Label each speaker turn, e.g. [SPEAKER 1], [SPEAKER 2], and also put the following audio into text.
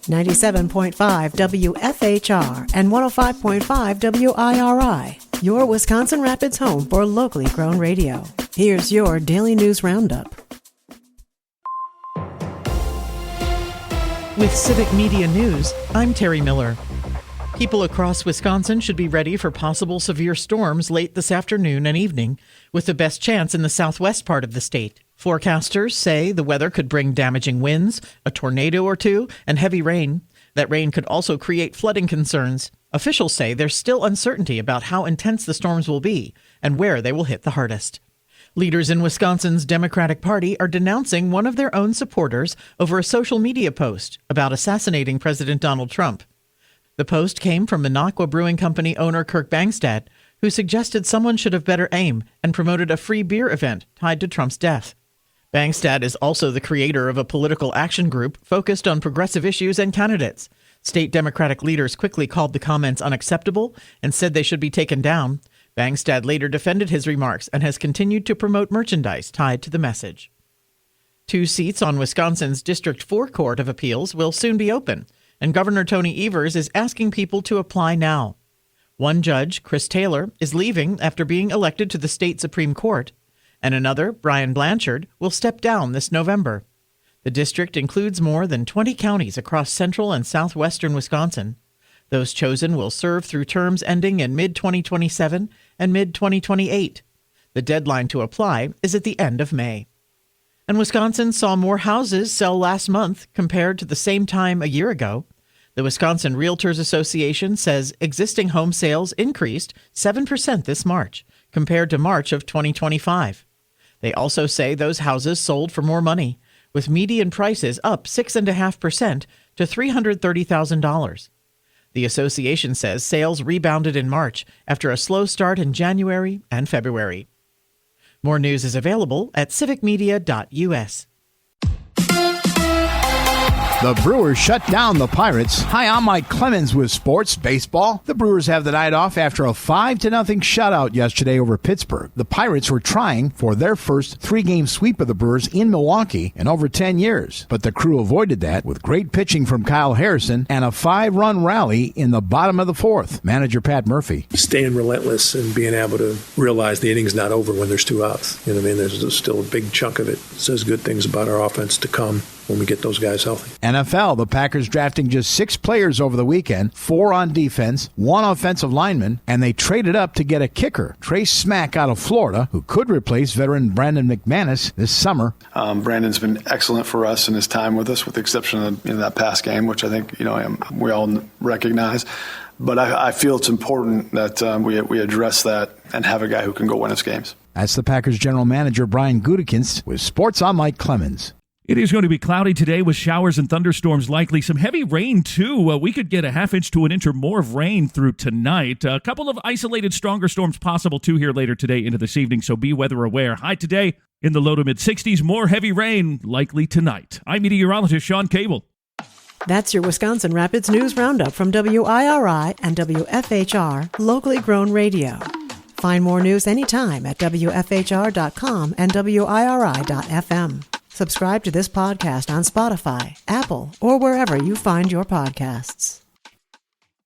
[SPEAKER 1] 97.5 WFHR and 105.5 WIRI, your Wisconsin Rapids home for locally grown radio. Here's your Daily News Roundup.
[SPEAKER 2] With Civic Media News, I'm Terry Miller. People across Wisconsin should be ready for possible severe storms late this afternoon and evening, with the best chance in the southwest part of the state. Forecasters say the weather could bring damaging winds, a tornado or two, and heavy rain. That rain could also create flooding concerns. Officials say there's still uncertainty about how intense the storms will be and where they will hit the hardest. Leaders in Wisconsin's Democratic Party are denouncing one of their own supporters over a social media post about assassinating President Donald Trump. The post came from Minocqua Brewing Company owner Kirk Bangstad, who suggested someone should have better aim and promoted a free beer event tied to Trump's death. Bangstad is also the creator of a political action group focused on progressive issues and candidates. State Democratic leaders quickly called the comments unacceptable and said they should be taken down. Bangstad later defended his remarks and has continued to promote merchandise tied to the message. 2 seats on Wisconsin's District 4 Court of Appeals will soon be open, and Governor Tony Evers is asking people to apply now. One judge, Chris Taylor, is leaving after being elected to the state Supreme Court, and another, Brian Blanchard, will step down this November. The district includes more than 20 counties across central and southwestern Wisconsin. Those chosen will serve through terms ending in mid-2027 and mid-2028. The deadline to apply is at the end of May. And Wisconsin saw more houses sell last month compared to the same time a year ago. The Wisconsin Realtors Association says existing home sales increased 7% this March compared to March of 2025. They also say those houses sold for more money, with median prices up 6.5% to $330,000. The association says sales rebounded in March after a slow start in January and February. More news is available at civicmedia.us.
[SPEAKER 3] The Brewers shut down the Pirates. Hi, I'm Mike Clemens with Sports Baseball. The Brewers have the night off after a 5-0 shutout yesterday over Pittsburgh. The Pirates were trying for their first 3-game sweep of the Brewers in Milwaukee in over 10 years. But the crew avoided that with great pitching from Kyle Harrison and a 5-run rally in the bottom of the 4th. Manager Pat Murphy.
[SPEAKER 4] Staying relentless and being able to realize the inning's not over when there's 2 outs. You know what I mean? There's still a big chunk of it. It says good things about our offense to come when we get those guys healthy.
[SPEAKER 3] NFL, the Packers drafting just 6 players over the weekend, 4 on defense, 1 offensive lineman, and they traded up to get a kicker, Trey Smack out of Florida, who could replace veteran Brandon McManus this summer.
[SPEAKER 5] Brandon's been excellent for us in his time with us, with the exception of that pass game, which I think we all recognize. But I feel it's important that we address that and have a guy who can go win us games.
[SPEAKER 3] That's the Packers general manager Brian Gutekunst with Sports. I'm Mike Clemens.
[SPEAKER 6] It is going to be cloudy today with showers and thunderstorms likely. Some heavy rain, too. We could get a ½ inch to an inch or more of rain through tonight. A couple of isolated stronger storms possible, too, here later today into this evening, so be weather aware. High today in the low to mid-60s. More heavy rain likely tonight. I'm meteorologist Sean Cable.
[SPEAKER 1] That's your Wisconsin Rapids News Roundup from WIRI and WFHR, locally grown radio. Find more news anytime at WFHR.com and WIRI.FM. Subscribe to this podcast on Spotify, Apple, or wherever you find your podcasts.